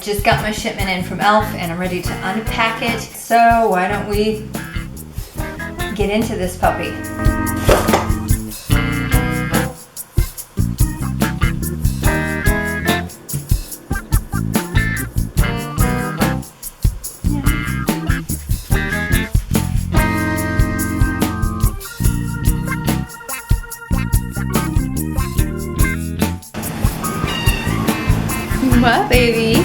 just got my shipment in from e.l.f. and I'm ready to unpack it. So why don't we get into this puppy? What, baby?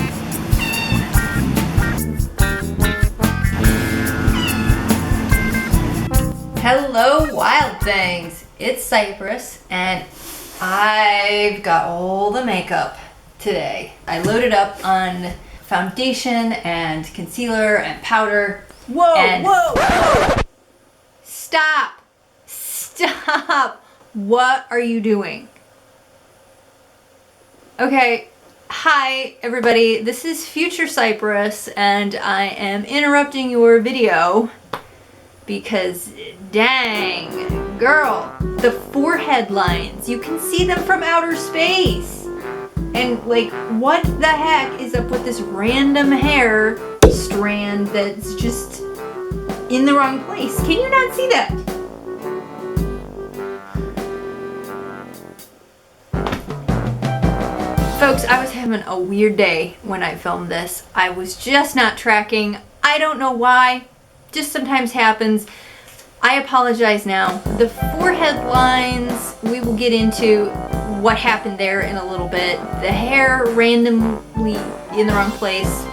Hello, wild things. It's Cypress, and I've got all the makeup today. I loaded up on foundation and concealer and powder. Whoa, and whoa! Stop! Stop! What are you doing? Okay. Hi everybody, this is Future Cypress and I am interrupting your video because dang, girl, the forehead lines, you can see them from outer space. And like, what the heck is up with this random hair strand that's just in the wrong place? Can you not see that? Folks, I was having a weird day when I filmed this. I was just not tracking. I don't know why. Just sometimes happens. I apologize now. The forehead lines, we will get into what happened there in a little bit. The hair randomly in the wrong place.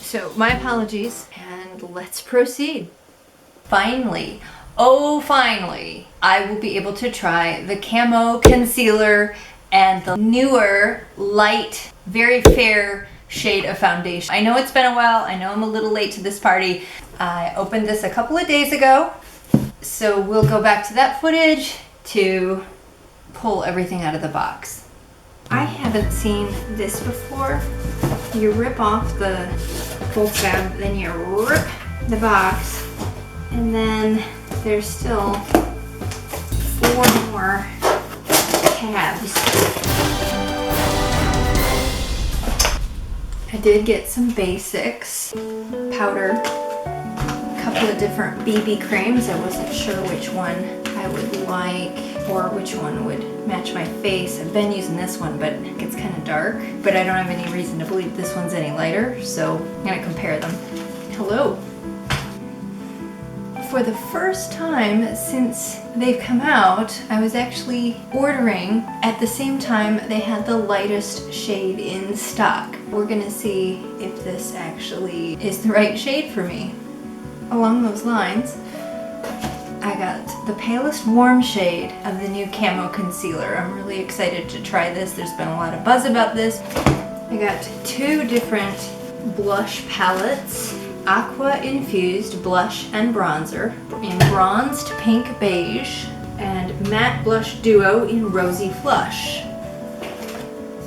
So my apologies and let's proceed. Finally, oh finally, I will be able to try the Camo Concealer and the newer, light, very fair shade of foundation. I know it's been a while, I know I'm a little late to this party. I opened this a couple of days ago, so we'll go back to that footage to pull everything out of the box. I haven't seen this before. You rip off the full tab, then you rip the box. And then there's still 4 more tabs. I did get some basics, powder, a couple of different BB creams. I wasn't sure which one I would like or which one would match my face. I've been using this one, but it's kind of dark. But I don't have any reason to believe this one's any lighter, so I'm gonna compare them. Hello. For the first time since they've come out, I was actually ordering at the same time they had the lightest shade in stock. We're gonna see if this actually is the right shade for me. Along those lines, I got the palest warm shade of the new Camo Concealer. I'm really excited to try this. There's been a lot of buzz about this. I got 2 different blush palettes. Aqua infused blush and bronzer in bronzed pink beige and matte blush duo in rosy flush.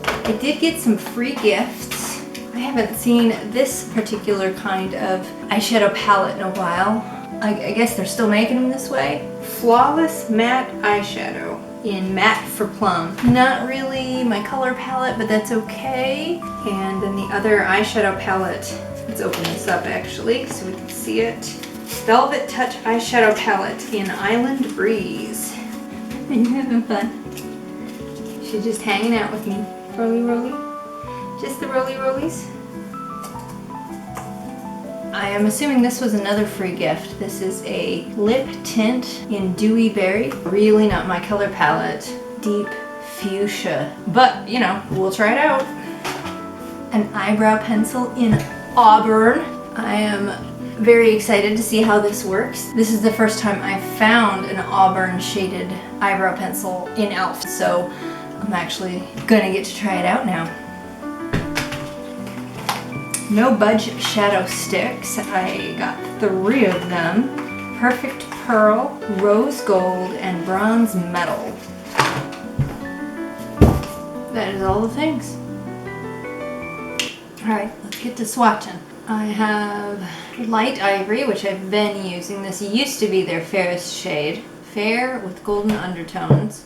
I did get some free gifts. I haven't seen this particular kind of eyeshadow palette in a while. I guess they're still making them this way. Flawless matte eyeshadow in matte for Plum. Not really my color palette, but that's okay. And then the other eyeshadow palette, let's open this up actually so we can see it. Velvet Touch eyeshadow palette in Island Breeze. Are you having fun? She's just hanging out with me. Roly roly. Just the roly rollies. I am assuming this was another free gift. This is a lip tint in Dewy Berry. Really not my color palette. Deep fuchsia. But, you know, we'll try it out. An eyebrow pencil in Auburn. I am very excited to see how this works. This is the first time I've found an auburn shaded eyebrow pencil in e.l.f. So I'm actually gonna get to try it out now. No Budge shadow sticks. I got 3 of them. Perfect Pearl, Rose Gold, and Bronze Metal. That is all the things. Alright, let's get to swatching. I have Light Ivory, which I've been using. This used to be their fairest shade. fair with golden undertones.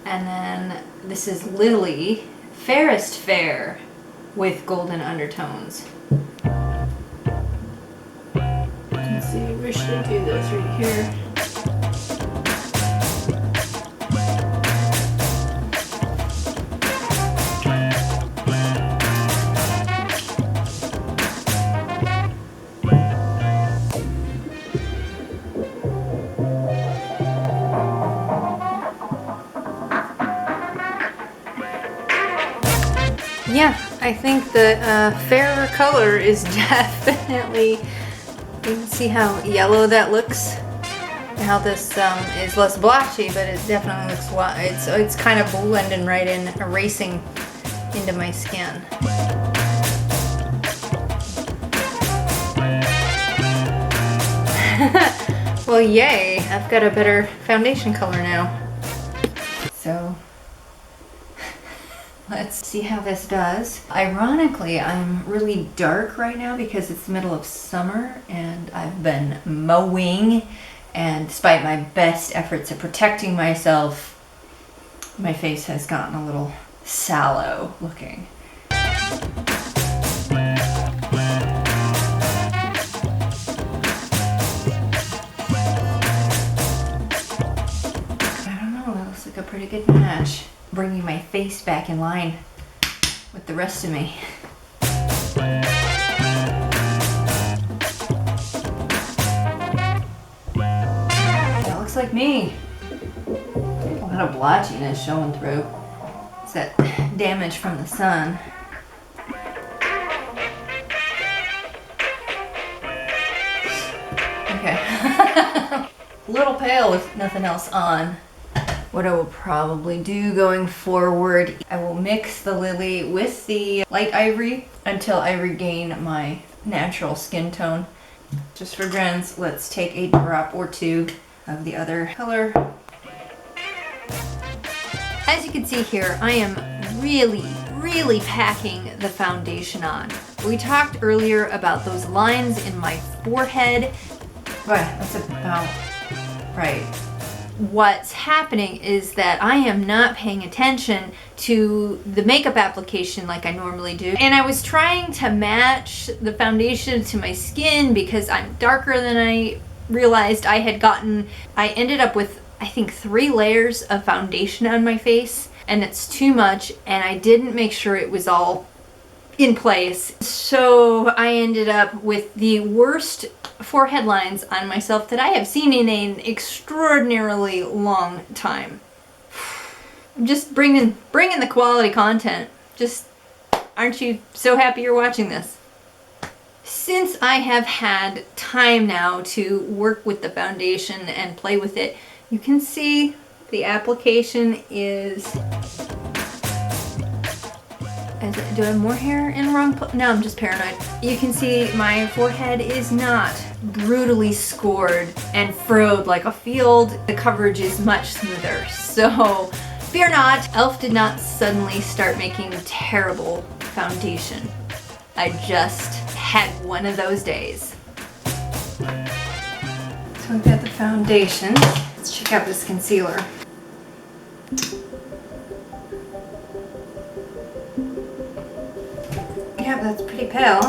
And then this is Lily, fairest fair with golden undertones. Let's see, where should I do this? Right here. Yeah, I think the fairer color is definitely, you can see how yellow that looks, and how this is less blotchy, but it definitely looks, it's kind of blending right in, erasing into my skin. Well, yay, I've got a better foundation color now. So let's see how this does. Ironically, I'm really dark right now because it's the middle of summer and I've been mowing, and despite my best efforts at protecting myself, my face has gotten a little sallow looking. I don't know, that looks like a pretty good match. Bringing my face back in line with the rest of me. That looks like me. A lot of blotchiness showing through. It's that damage from the sun. Okay. A little pale with nothing else on. What I will probably do going forward, I will mix the Lily with the light ivory until I regain my natural skin tone. Just for grins, let's take a drop or two of the other color. As you can see here, I am really packing the foundation on. We talked earlier about those lines in my forehead. Right, that's about right. What's happening is that I am not paying attention to the makeup application like I normally do. And I was trying to match the foundation to my skin because I'm darker than I realized I had gotten. I ended up with, I think, 3 layers of foundation on my face, and it's too much, and I didn't make sure it was all in place. So I ended up with the worst forehead lines on myself that I have seen in an extraordinarily long time. I'm just bringing the quality content. Just, aren't you so happy you're watching this? Since I have had time now to work with the foundation and play with it, you can see the application is... Do I have more hair in the wrong place? No, I'm just paranoid. You can see my forehead is not brutally scored and furrowed like a field. The coverage is much smoother. So fear not, e.l.f. did not suddenly start making terrible foundation. I just had one of those days. So we've got the foundation. Let's check out this concealer. Yeah, that's pretty pale.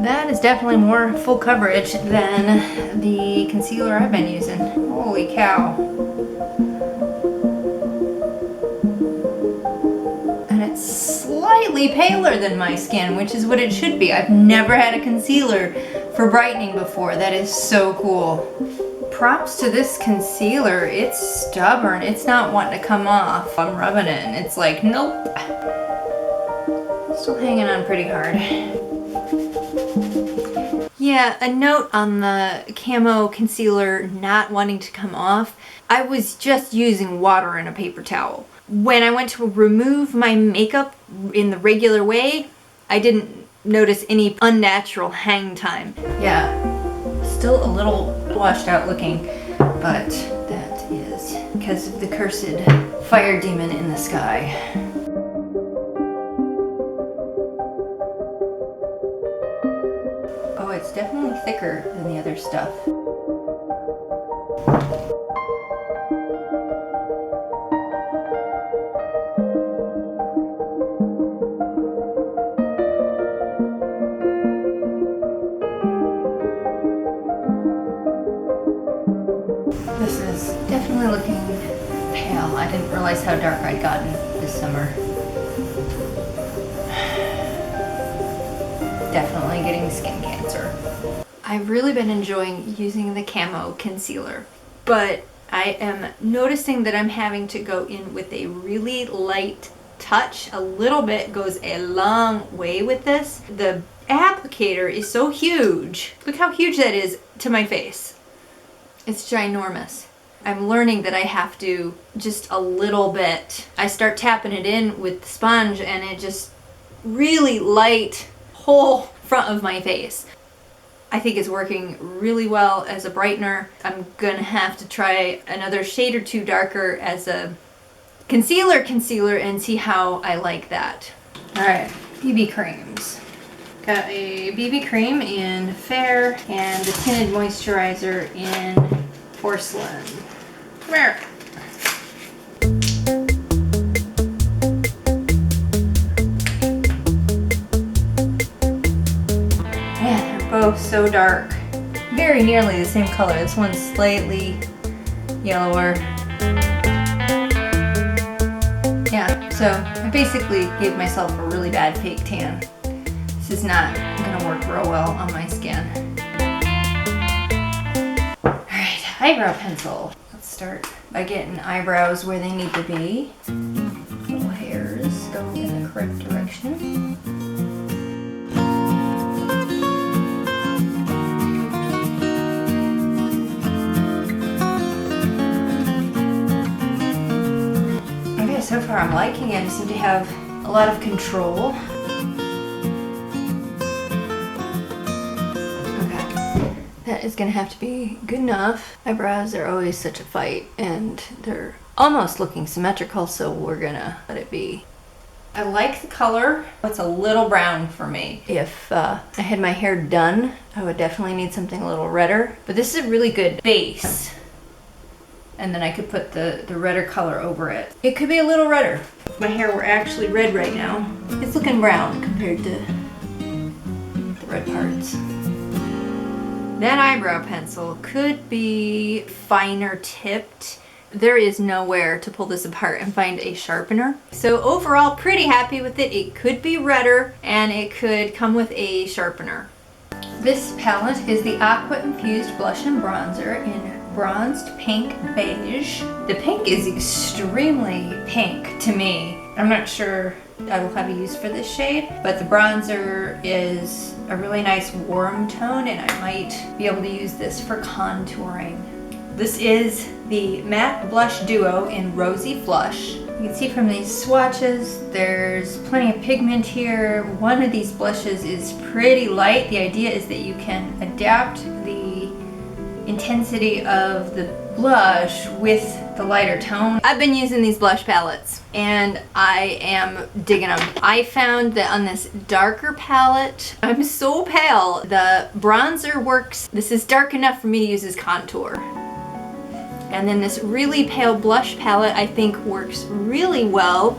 That is definitely more full coverage than the concealer I've been using. Holy cow. And it's slightly paler than my skin, which is what it should be. I've never had a concealer for brightening before. That is so cool. Props to this concealer. It's stubborn. It's not wanting to come off. I'm rubbing it and it's like, nope. Still hanging on pretty hard. Yeah, a note on the Camo Concealer not wanting to come off. I was just using water and a paper towel. When I went to remove my makeup in the regular way, I didn't notice any unnatural hang time. Yeah, still a little washed out looking, but that is because of the cursed fire demon in the sky. Oh, it's definitely thicker than the other stuff. This is definitely looking pale. I didn't realize how dark I'd gotten this summer. Definitely getting skin cancer. I've really been enjoying using the Camo Concealer, but I am noticing that I'm having to go in with a really light touch. A little bit goes a long way with this. The applicator is so huge. Look how huge that is to my face. It's ginormous. I'm learning that I have to just a little bit. I start tapping it in with the sponge and it just really light whole front of my face. I think it's working really well as a brightener. I'm gonna have to try another shade or two darker as a concealer and see how I like that. All right, BB creams. Got a BB cream in Fair and the tinted moisturizer in Porcelain. Come here. Man, they're both so dark. Very nearly the same color. This one's slightly yellower. Yeah, so I basically gave myself a really bad fake tan. This is not gonna work real well on my skin. Alright, eyebrow pencil. Let's start by getting eyebrows where they need to be. Little hairs go in the correct direction. Okay, so far I'm liking it. I seem to have a lot of control. That is gonna have to be good enough. Eyebrows are always such a fight and they're almost looking symmetrical, so we're gonna let it be. I like the color. It's a little brown for me. If I had my hair done, I would definitely need something a little redder, but this is a really good base. And then I could put the redder color over it. It could be a little redder. If my hair were actually red right now, it's looking brown compared to the red parts. That eyebrow pencil could be finer tipped. There is nowhere to pull this apart and find a sharpener. So overall, pretty happy with it. It could be redder and it could come with a sharpener. This palette is the Aqua Infused Blush and Bronzer in Bronzed Pink Beige. The pink is extremely pink to me. I'm not sure I will have a use for this shade, but the bronzer is a really nice warm tone and I might be able to use this for contouring. This is the Matte Blush Duo in Rosy Flush. You can see from these swatches there's plenty of pigment here. One of these blushes is pretty light. The idea is that you can adapt the intensity of the blush with the lighter tone. I've been using these blush palettes and I am digging them. I found that on this darker palette, I'm so pale, the bronzer works. This is dark enough for me to use as contour. And then this really pale blush palette I think works really well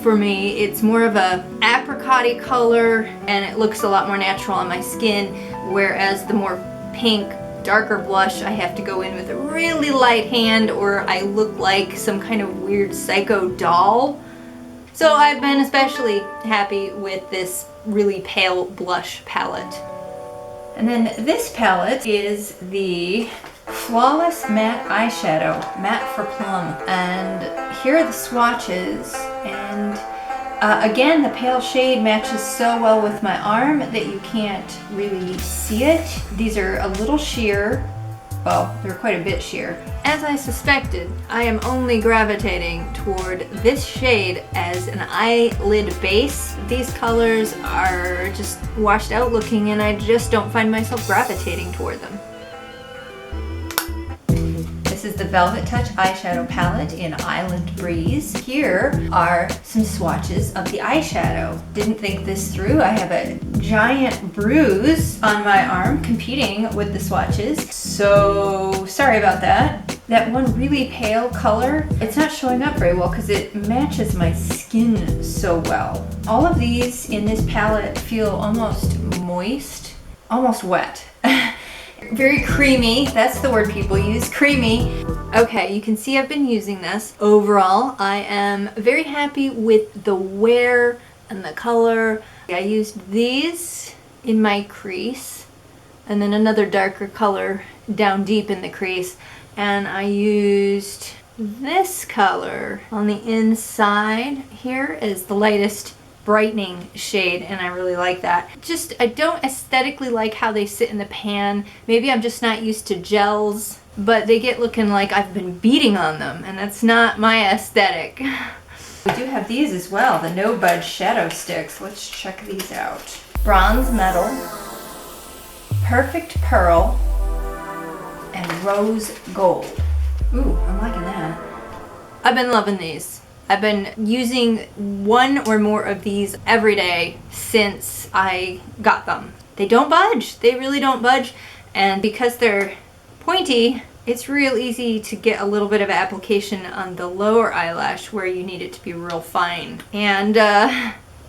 for me. It's more of a apricot-y color and it looks a lot more natural on my skin, whereas the more pink, darker blush I have to go in with a really light hand or I look like some kind of weird psycho doll. So I've been especially happy with this really pale blush palette. And then this palette is the Flawless Matte Eyeshadow, Matte for Plum. And here are the swatches. And again, the pale shade matches so well with my arm that you can't really see it. These are a little sheer. Well, they're quite a bit sheer. As I suspected, I am only gravitating toward this shade as an eyelid base. These colors are just washed out looking and I just don't find myself gravitating toward them. This is the Velvet Touch eyeshadow palette in Island Breeze. Here are some swatches of the eyeshadow. Didn't think this through. I have a giant bruise on my arm competing with the swatches. So sorry about that. That one really pale color, it's not showing up very well because it matches my skin so well. All of these in this palette feel almost moist, almost wet. Very creamy, that's the word people use, creamy. Okay, you can see I've been using this. Overall, I am very happy with the wear and the color. I used these in my crease and then another darker color down deep in the crease. And I used this color on the inside here as the lightest brightening shade, and I really like that. Just, I don't aesthetically like how they sit in the pan. Maybe I'm just not used to gels, but they get looking like I've been beating on them, and that's not my aesthetic. We do have these as well, the No Budge Shadow Sticks. Let's check these out. Bronze Metal, Perfect Pearl, and Rose Gold. Ooh, I'm liking that. I've been loving these. I've been using one or more of these every day since I got them. They don't budge. They really don't budge. And because they're pointy, it's real easy to get a little bit of application on the lower eyelash where you need it to be real fine. And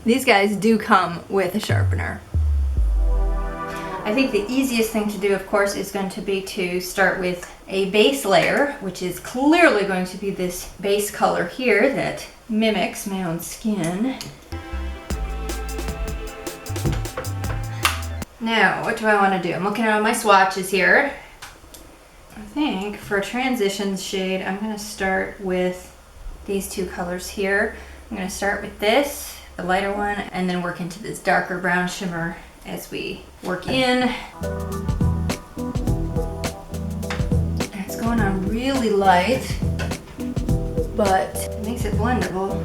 these guys do come with a sharpener. I think the easiest thing to do, of course, is going to be to start with a base layer, which is clearly going to be this base color here that mimics my own skin. Now, what do I want to do? I'm looking at all my swatches here. I think for a transitions shade, I'm going to start with these two colors here. I'm going to start with this, the lighter one, and then work into this darker brown shimmer as we work in. It's going on really light, but it makes it blendable.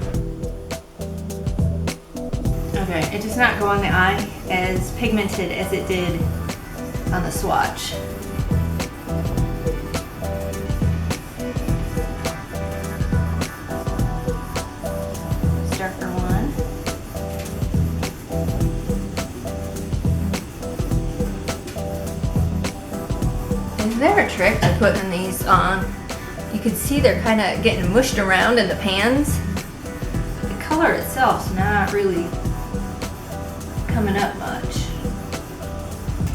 Okay, it does not go on the eye as pigmented as it did on the swatch. This darker one. Is there a trick to putting these on? You can see they're kind of getting mushed around in the pans. The color itself's not really coming up much.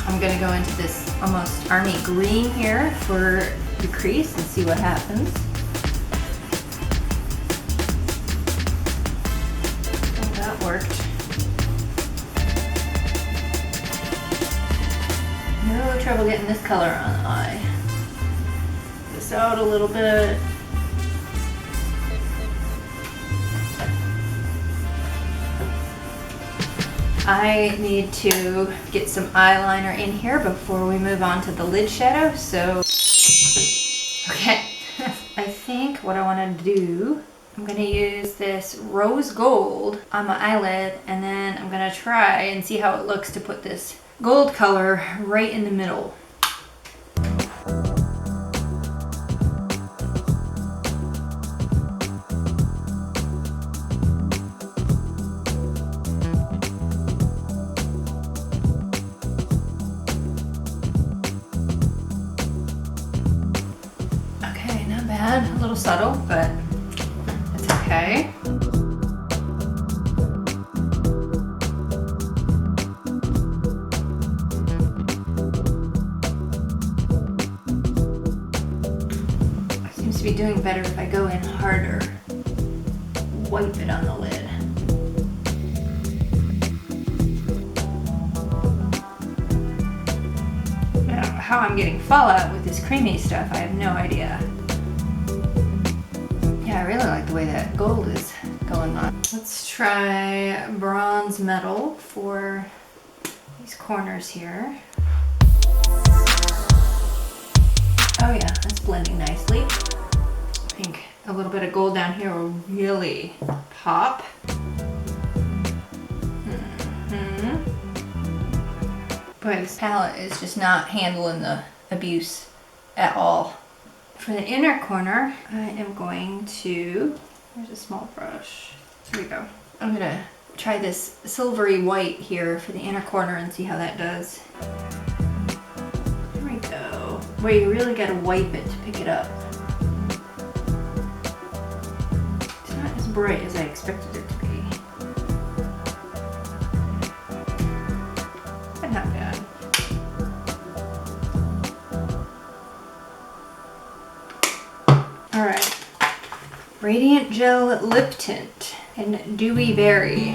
I'm gonna go into this almost army green here for the crease and see what happens. Oh, that worked. No trouble getting this color on the eye. This out a little bit. I need to get some eyeliner in here before we move on to the lid shadow, so okay. I think what I want to do, I'm going to use this rose gold on my eyelid, and then I'm going to try and see how it looks to put this gold color right in the middle. A little subtle, but it's okay. It seems to be doing better if I go in harder. Wipe it on the lid. Now, how I'm getting fallout with this creamy stuff, I have no idea. Yeah, I really like the way that gold is going on. Let's try bronze metal for these corners here. Oh yeah, that's blending nicely. I think a little bit of gold down here will really pop. Boy, this palette is just not handling the abuse at all. For the inner corner, I am going to, there's a small brush. Here we go. I'm gonna try this silvery white here for the inner corner and see how that does. There we go. Where you really gotta wipe it to pick it up. It's not as bright as I expected it to be. But not bad. Alright. Radiant Gel Lip Tint in Dewy Berry.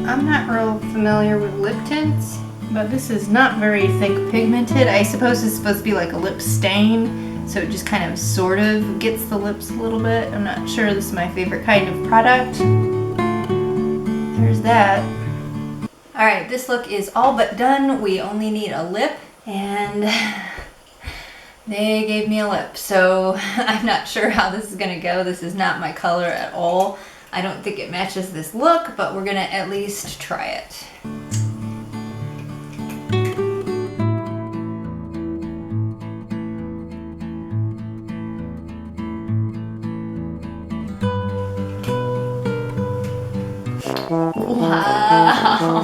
I'm not real familiar with lip tints, but this is not very thick pigmented. I suppose it's supposed to be like a lip stain, so it just kind of sort of gets the lips a little bit. I'm not sure this is my favorite kind of product. There's that. Alright, this look is all but done. We only need a lip, and they gave me a lip, so I'm not sure how this is gonna go. This is not my color at all. I don't think it matches this look, but we're gonna at least try it. Wow,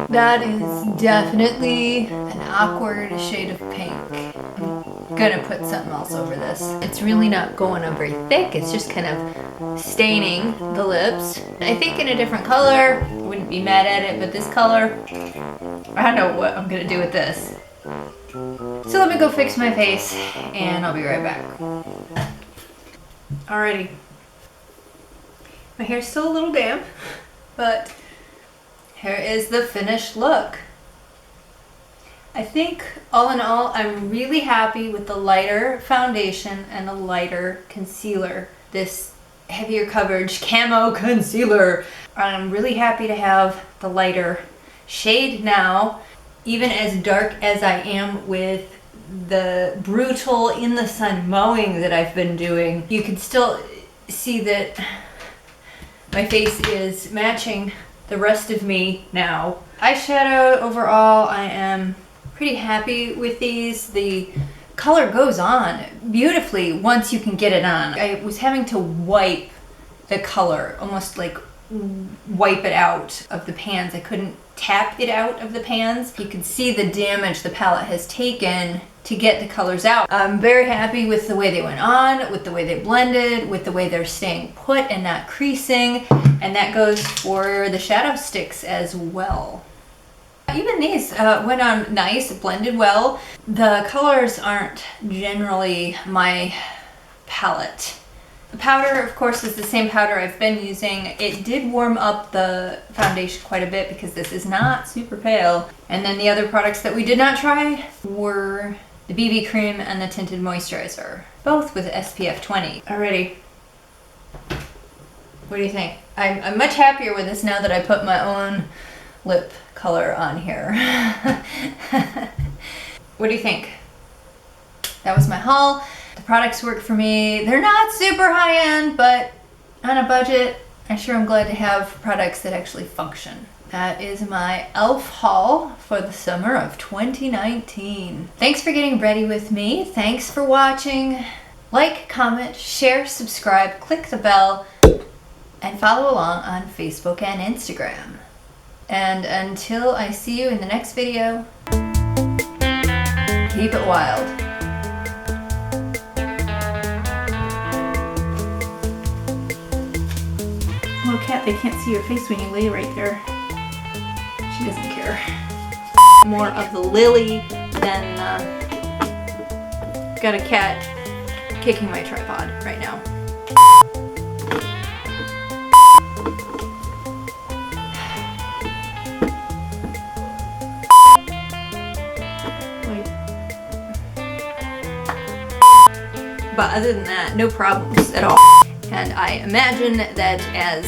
that is definitely an awkward shade of pink. I'm gonna put something else over this. It's really not going on very thick, it's just kind of staining the lips. I think in a different color, I wouldn't be mad at it, but this color, I don't know what I'm gonna do with this. So let me go fix my face and I'll be right back. Alrighty. My hair's still a little damp, but here is the finished look. I think all in all, I'm really happy with the lighter foundation and the lighter concealer. This heavier coverage Camo Concealer. I'm really happy to have the lighter shade now, even as dark as I am with the brutal in the sun mowing that I've been doing. You can still see that my face is matching the rest of me now. Eyeshadow, overall, I am pretty happy with these. The color goes on beautifully once you can get it on. I was having to wipe the color, almost like wipe it out of the pans. I couldn't tap it out of the pans. You can see the damage the palette has taken to get the colors out. I'm very happy with the way they went on, with the way they blended, with the way they're staying put and not creasing, and that goes for the shadow sticks as well. Even these went on nice, blended well. The colors aren't generally my palette. The powder, of course, is the same powder I've been using. It did warm up the foundation quite a bit because this is not super pale. And then the other products that we did not try were the BB cream and the tinted moisturizer, both with SPF 20. Alrighty. What do you think? I'm much happier with this now that I put my own lip color on here. What do you think? That was my haul. The products work for me. They're not super high-end, but on a budget, I sure am glad to have products that actually function. That is my e.l.f. haul for the summer of 2019. Thanks for getting ready with me. Thanks for watching. Like, comment, share, subscribe, click the bell, and follow along on Facebook and Instagram. And until I see you in the next video, keep it wild. Little cat, they can't see your face when you lay right there. She doesn't care. More of the lily than got a cat kicking my tripod right now. But other than that, no problems at all. And I imagine that as